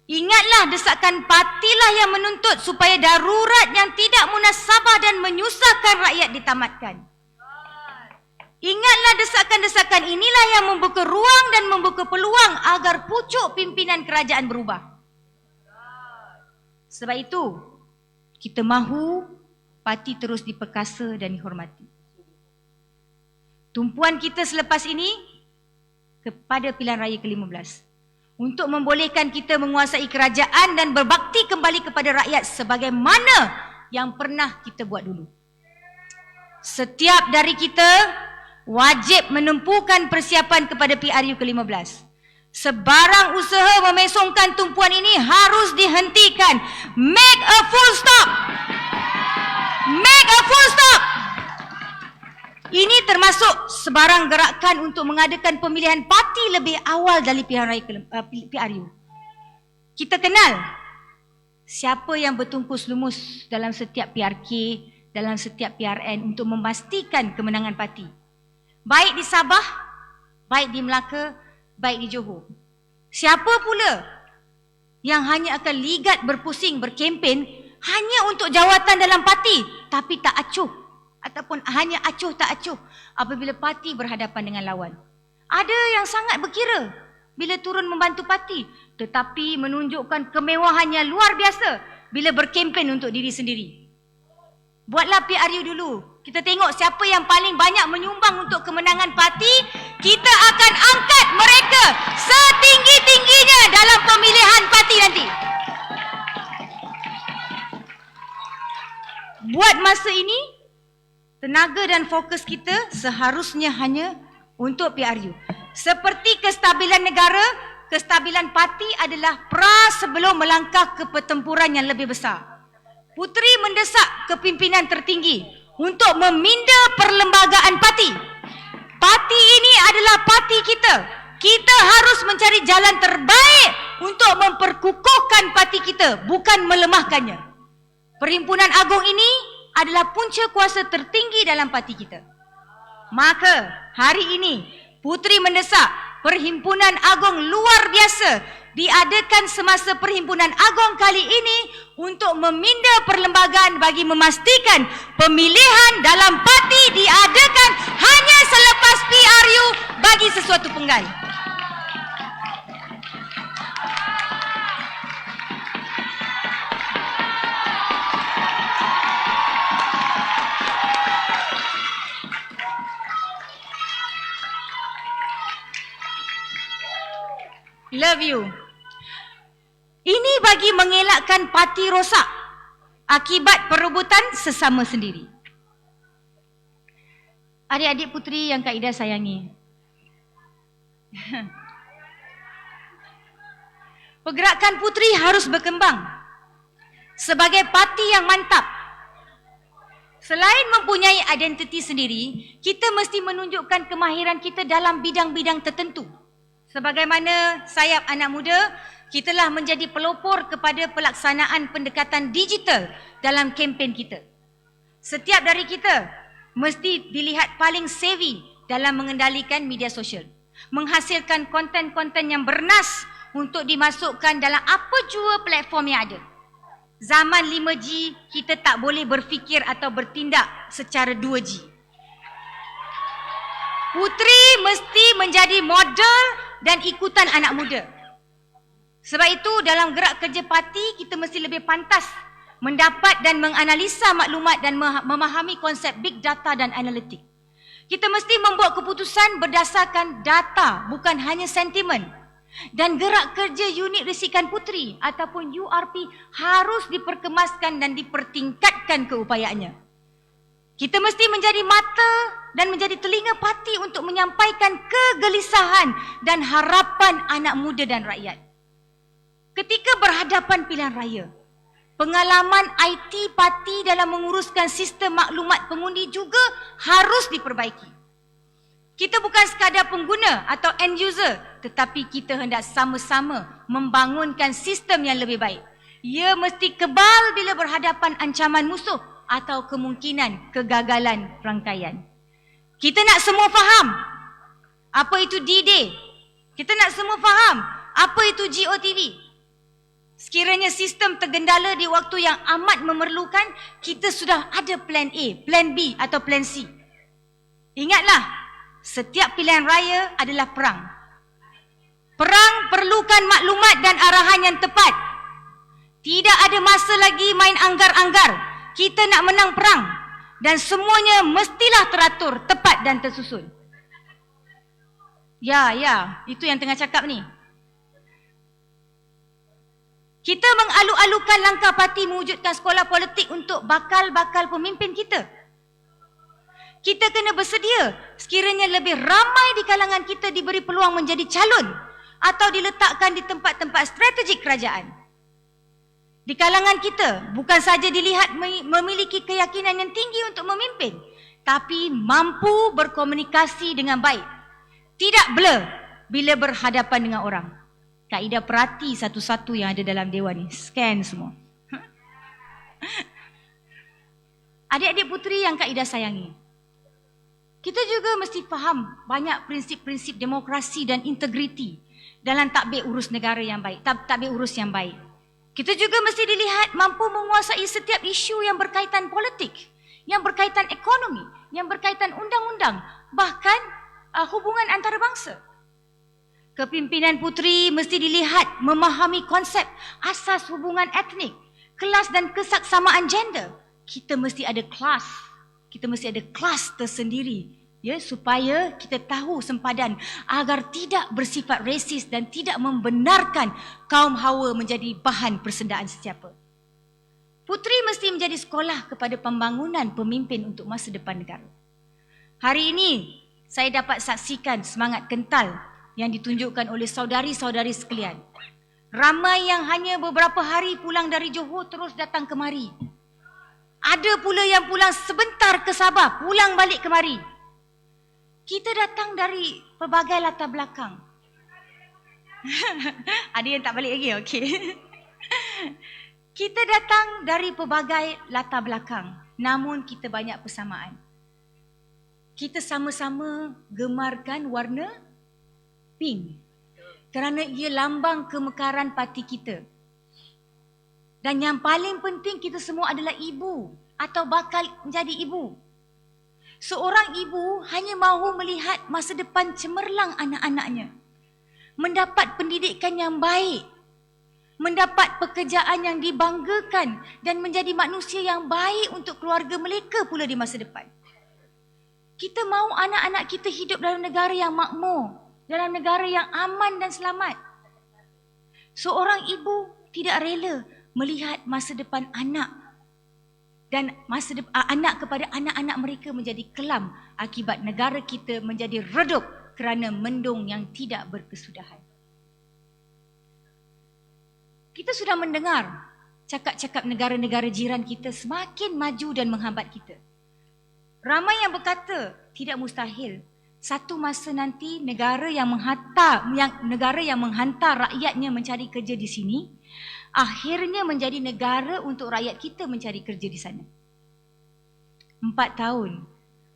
Speaker 2: Ingatlah, desakan partilah yang menuntut supaya darurat yang tidak munasabah dan menyusahkan rakyat ditamatkan. Ingatlah, desakan-desakan inilah yang membuka ruang dan membuka peluang agar pucuk pimpinan kerajaan berubah. Sebab itu, kita mahu parti terus diperkasa dan dihormati. Tumpuan kita selepas ini kepada pilihan raya ke-15 untuk membolehkan kita menguasai kerajaan dan berbakti kembali kepada rakyat sebagaimana yang pernah kita buat dulu. Setiap dari kita wajib menempuhkan persiapan kepada PRU ke-15. Sebarang usaha memesongkan tumpuan ini harus dihentikan. Make a full stop. Make a full stop. Ini termasuk sebarang gerakan untuk mengadakan pemilihan parti lebih awal dari pilihan raya PRU. Kita kenal siapa yang bertungkus lumus dalam setiap PRK, dalam setiap PRN untuk memastikan kemenangan parti. Baik di Sabah, baik di Melaka, baik di Johor. Siapa pula yang hanya akan ligat berpusing berkempen hanya untuk jawatan dalam parti tapi tak acuh ataupun hanya acuh tak acuh apabila parti berhadapan dengan lawan. Ada yang sangat berkira bila turun membantu parti tetapi menunjukkan kemewahannya luar biasa bila berkempen untuk diri sendiri. Buatlah PRU dulu. Kita tengok siapa yang paling banyak menyumbang untuk kemenangan parti, kita akan angkat mereka setinggi-tingginya dalam pemilihan parti nanti. Buat masa ini, tenaga dan fokus kita seharusnya hanya untuk PRU. Seperti kestabilan negara, kestabilan parti adalah sebelum melangkah ke pertempuran yang lebih besar. Puteri mendesak kepimpinan tertinggi untuk meminda perlembagaan parti. Parti ini adalah parti kita. Kita harus mencari jalan terbaik untuk memperkukuhkan parti kita, bukan melemahkannya. Perhimpunan Agung ini adalah punca kuasa tertinggi dalam parti kita. Maka hari ini Puteri mendesak Perhimpunan Agung luar biasa diadakan semasa Perhimpunan Agung kali ini untuk meminda perlembagaan bagi memastikan pemilihan dalam parti diadakan hanya selepas PRU bagi sesuatu penggal. Love you. Ini bagi mengelakkan parti rosak akibat perebutan sesama sendiri. Adik-adik puteri yang Kak Ida sayangi. Pergerakan puteri harus berkembang sebagai parti yang mantap. Selain mempunyai identiti sendiri, kita mesti menunjukkan kemahiran kita dalam bidang-bidang tertentu. Sebagaimana sayap anak muda, kitalah menjadi pelopor kepada pelaksanaan pendekatan digital dalam kempen kita. Setiap dari kita mesti dilihat paling savvy dalam mengendalikan media sosial. Menghasilkan konten-konten yang bernas untuk dimasukkan dalam apa jua platform yang ada. Zaman 5G, kita tak boleh berfikir atau bertindak secara 2G. Puteri mesti menjadi model dan ikutan anak muda. Sebab itu dalam gerak kerja parti kita mesti lebih pantas mendapat dan menganalisa maklumat dan memahami konsep big data dan analitik. Kita mesti membuat keputusan berdasarkan data, bukan hanya sentimen. Dan gerak kerja unit risikan puteri ataupun URP harus diperkemaskan dan dipertingkatkan keupayaannya. Kita mesti menjadi mata dan menjadi telinga parti untuk menyampaikan kegelisahan dan harapan anak muda dan rakyat. Ketika berhadapan pilihan raya, pengalaman IT parti dalam menguruskan sistem maklumat pengundi juga harus diperbaiki. Kita bukan sekadar pengguna atau end user, tetapi kita hendak sama-sama membangunkan sistem yang lebih baik. Ia mesti kebal bila berhadapan ancaman musuh atau kemungkinan kegagalan rangkaian. Kita nak semua faham apa itu D-Day. Kita nak semua faham apa itu GOTV. Sekiranya sistem tergendala di waktu yang amat memerlukan, kita sudah ada plan A, plan B atau plan C. Ingatlah, setiap pilihan raya adalah perang. Perang perlukan maklumat dan arahan yang tepat. Tidak ada masa lagi main anggar-anggar. Kita nak menang perang dan semuanya mestilah teratur, tepat dan tersusun. Ya, itu yang tengah cakap ni. Kita mengalu-alukan langkah parti mewujudkan sekolah politik untuk bakal-bakal pemimpin kita. Kita kena bersedia sekiranya lebih ramai di kalangan kita diberi peluang menjadi calon atau diletakkan di tempat-tempat strategik kerajaan. Di kalangan kita bukan saja dilihat memiliki keyakinan yang tinggi untuk memimpin, tapi mampu berkomunikasi dengan baik. Tidak blur bila berhadapan dengan orang. Kak Ida perhati satu-satu yang ada dalam dewan ni. Scan semua. Adik-adik puteri yang Kak Ida sayangi. Kita juga mesti faham banyak prinsip-prinsip demokrasi dan integriti dalam tadbir urus negara yang baik, tadbir urus yang baik. Kita juga mesti dilihat mampu menguasai setiap isu yang berkaitan politik, yang berkaitan ekonomi, yang berkaitan undang-undang, bahkan hubungan antarabangsa. Kepimpinan puteri mesti dilihat memahami konsep asas hubungan etnik, kelas dan kesaksamaan gender. Kita mesti ada kelas. Kita mesti ada kelas tersendiri, ya, supaya kita tahu sempadan agar tidak bersifat resis dan tidak membenarkan kaum Hawa menjadi bahan persendaan sesiapa. Puteri mesti menjadi sekolah kepada pembangunan pemimpin untuk masa depan negara. Hari ini saya dapat saksikan semangat kental yang ditunjukkan oleh saudari-saudari sekalian. Ramai yang hanya beberapa hari pulang dari Johor terus datang kemari. Ada pula yang pulang sebentar ke Sabah, pulang balik kemari. Kita datang dari pelbagai latar belakang. Ada yang tak balik lagi? Okey. Kita datang dari pelbagai latar belakang, namun kita banyak persamaan. Kita sama-sama gemarkan warna pink kerana ia lambang kemekaran parti kita. Dan yang paling penting, kita semua adalah ibu atau bakal menjadi ibu. Seorang ibu hanya mahu melihat masa depan cemerlang anak-anaknya, mendapat pendidikan yang baik, mendapat pekerjaan yang dibanggakan dan menjadi manusia yang baik untuk keluarga mereka pula di masa depan. Kita mahu anak-anak kita hidup dalam negara yang makmur, dalam negara yang aman dan selamat. Seorang ibu tidak rela melihat masa depan anak dan anak kepada anak-anak mereka menjadi kelam akibat negara kita menjadi redup kerana mendung yang tidak berkesudahan. Kita sudah mendengar cakap-cakap negara-negara jiran kita semakin maju dan menghambat kita. Ramai yang berkata tidak mustahil satu masa nanti negara yang menghantar rakyatnya mencari kerja di sini akhirnya menjadi negara untuk rakyat kita mencari kerja di sana. 4 tahun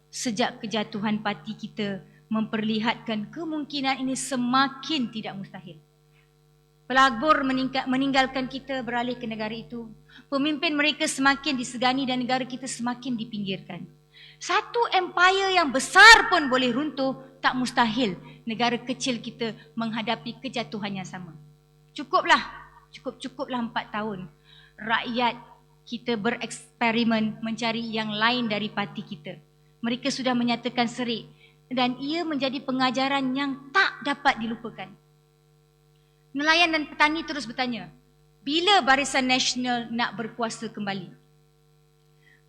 Speaker 2: sejak kejatuhan parti kita memperlihatkan kemungkinan ini semakin tidak mustahil. Pelabur meninggalkan kita beralih ke negara itu. Pemimpin mereka semakin disegani dan negara kita semakin dipinggirkan. Satu empire yang besar pun boleh runtuh, tak mustahil negara kecil kita menghadapi kejatuhan yang sama. Cukuplah 4 tahun. Rakyat kita bereksperimen mencari yang lain dari parti kita. Mereka sudah menyatakan serik dan ia menjadi pengajaran yang tak dapat dilupakan. Nelayan dan petani terus bertanya, bila Barisan Nasional nak berkuasa kembali?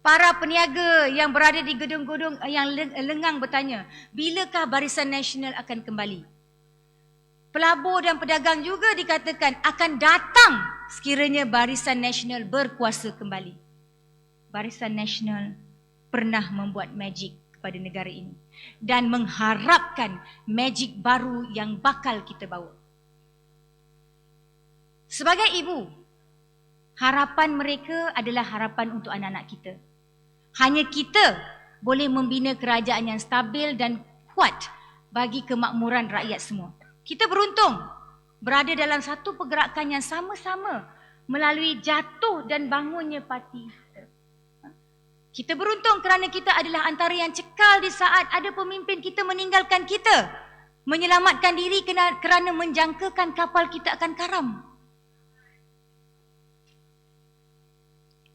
Speaker 2: Para peniaga yang berada di gedung-gedung yang lengang bertanya, bilakah Barisan Nasional akan kembali? Pelabur dan pedagang juga dikatakan akan datang sekiranya Barisan Nasional berkuasa kembali. Barisan Nasional pernah membuat magic kepada negara ini dan mengharapkan magic baru yang bakal kita bawa. Sebagai ibu, harapan mereka adalah harapan untuk anak-anak kita. Hanya kita boleh membina kerajaan yang stabil dan kuat bagi kemakmuran rakyat semua. Kita beruntung berada dalam satu pergerakan yang sama-sama melalui jatuh dan bangunnya parti kita. Kita beruntung kerana kita adalah antara yang cekal di saat ada pemimpin kita meninggalkan kita, menyelamatkan diri kerana menjangkakan kapal kita akan karam.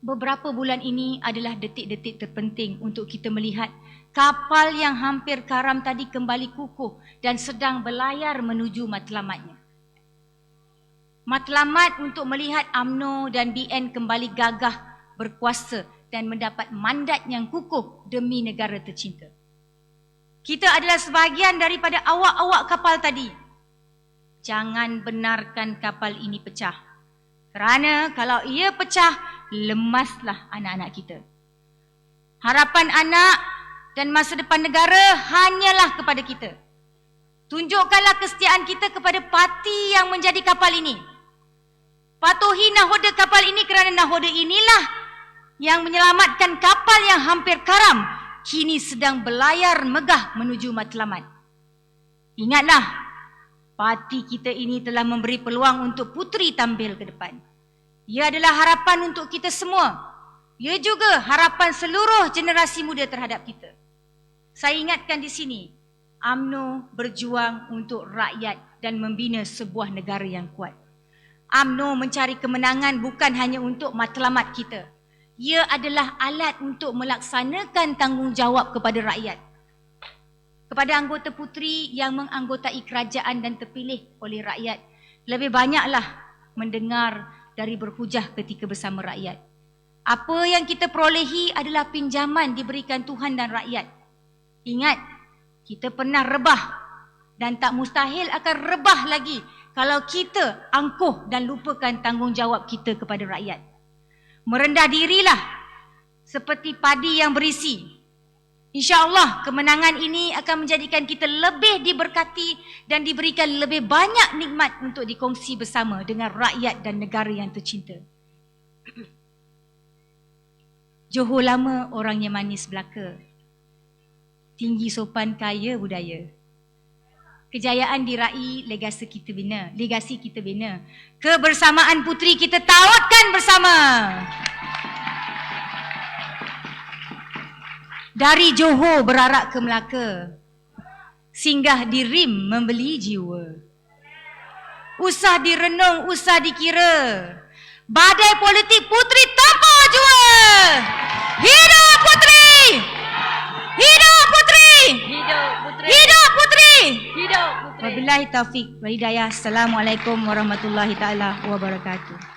Speaker 2: Beberapa bulan ini adalah detik-detik terpenting untuk kita melihat kapal yang hampir karam tadi kembali kukuh dan sedang berlayar menuju matlamatnya. Matlamat untuk melihat UMNO dan BN kembali gagah berkuasa dan mendapat mandat yang kukuh demi negara tercinta. Kita adalah sebahagian daripada awak-awak kapal tadi. Jangan benarkan kapal ini pecah. Kerana kalau ia pecah, lemaslah anak-anak kita. Harapan anak dan masa depan negara hanyalah kepada kita. Tunjukkanlah kesetiaan kita kepada parti yang menjadi kapal ini. Patuhi nahoda kapal ini kerana nahoda inilah yang menyelamatkan kapal yang hampir karam kini sedang berlayar megah menuju matlamat. Ingatlah, parti kita ini telah memberi peluang untuk puteri tampil ke depan. Ia adalah harapan untuk kita semua. Ia juga harapan seluruh generasi muda terhadap kita. Saya ingatkan di sini, UMNO berjuang untuk rakyat dan membina sebuah negara yang kuat. UMNO mencari kemenangan bukan hanya untuk matlamat kita. Ia adalah alat untuk melaksanakan tanggungjawab kepada rakyat. Kepada anggota puteri yang menganggotai kerajaan dan terpilih oleh rakyat, lebih banyaklah mendengar dari berhujah ketika bersama rakyat. Apa yang kita perolehi adalah pinjaman diberikan Tuhan dan rakyat. Ingat, kita pernah rebah dan tak mustahil akan rebah lagi kalau kita angkuh dan lupakan tanggungjawab kita kepada rakyat. Merendah dirilah seperti padi yang berisi. InsyaAllah kemenangan ini akan menjadikan kita lebih diberkati dan diberikan lebih banyak nikmat untuk dikongsi bersama dengan rakyat dan negara yang tercinta. Johor lama orangnya manis belaka. Tinggi sopan kaya budaya. Kejayaan diraih legasi kita bina. Kebersamaan puteri kita tawatkan bersama. Dari Johor berarak ke Melaka, singgah di Rim membeli jiwa. Usah direnung, usah dikira, badai politik puteri tanpa jua. Hidup puteri! Hidup puteri!
Speaker 3: Hidup puteri!
Speaker 2: Hidup puteri!
Speaker 3: Hidup puteri!
Speaker 2: Wabillahi taufik wa hidayah. Assalamualaikum warahmatullahi taala wabarakatuh.